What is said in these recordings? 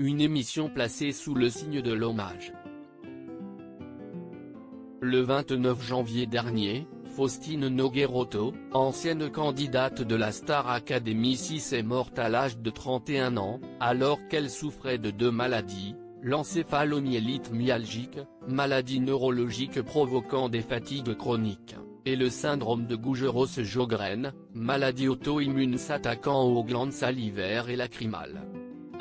une émission placée sous le signe de l'hommage. Le 29 janvier dernier, Faustine Nogueirotto, ancienne candidate de la Star Academy 6 est morte à l'âge de 31 ans, alors qu'elle souffrait de deux maladies, l'encéphalomyélite myalgique, maladie neurologique provoquant des fatigues chroniques, et le syndrome de Gougerot-Sjogren, maladie auto-immune s'attaquant aux glandes salivaires et lacrymales.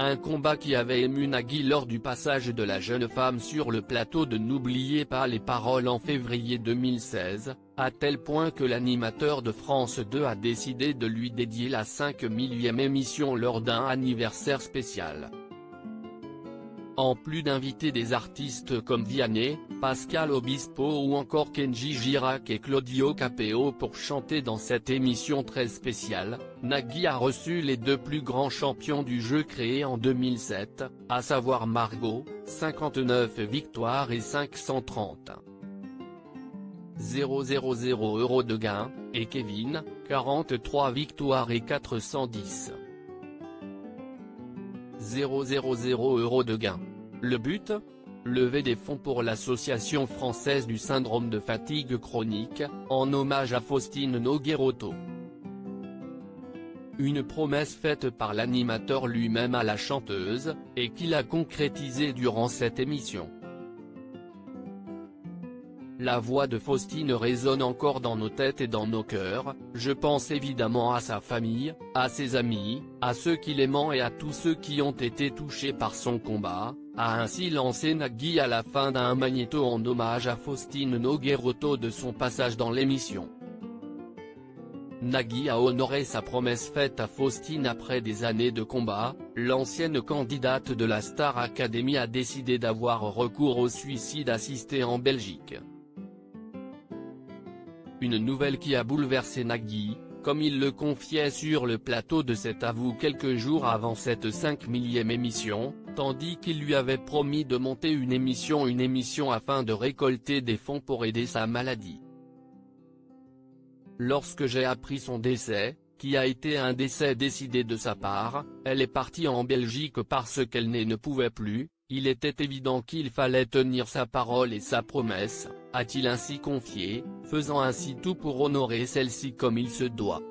Un combat qui avait ému Nagui lors du passage de la jeune femme sur le plateau de N'oubliez pas les paroles en février 2016, à tel point que l'animateur de France 2 a décidé de lui dédier la 5000e émission lors d'un anniversaire spécial. En plus d'inviter des artistes comme Vianney, Pascal Obispo ou encore Kenji Girac et Claudio Capéo pour chanter dans cette émission très spéciale, Nagui a reçu les deux plus grands champions du jeu créé en 2007, à savoir Margot, 59 victoires et 530 000 € de gains, et Kevin, 43 victoires et 410 000 € de gains. Le but ? Lever des fonds pour l'Association française du syndrome de fatigue chronique, en hommage à Faustine Nogueirotto. Une promesse faite par l'animateur lui-même à la chanteuse, et qu'il a concrétisée durant cette émission. La voix de Faustine résonne encore dans nos têtes et dans nos cœurs, je pense évidemment à sa famille, à ses amis, à ceux qui l'aiment et à tous ceux qui ont été touchés par son combat, a ainsi lancé Nagui à la fin d'un magnéto en hommage à Faustine Nogueirotto de son passage dans l'émission. Nagui a honoré sa promesse faite à Faustine après des années de combat, l'ancienne candidate de la Star Academy a décidé d'avoir recours au suicide assisté en Belgique. Une nouvelle qui a bouleversé Nagui, comme il le confiait sur le plateau de cet avou quelques jours avant cette 5000e émission, tandis qu'il lui avait promis de monter une émission afin de récolter des fonds pour aider sa maladie. Lorsque j'ai appris son décès, qui a été un décès décidé de sa part, elle est partie en Belgique parce qu'elle ne pouvait plus, il était évident qu'il fallait tenir sa parole et sa promesse, a-t-il ainsi confié, faisant ainsi tout pour honorer celle-ci comme il se doit.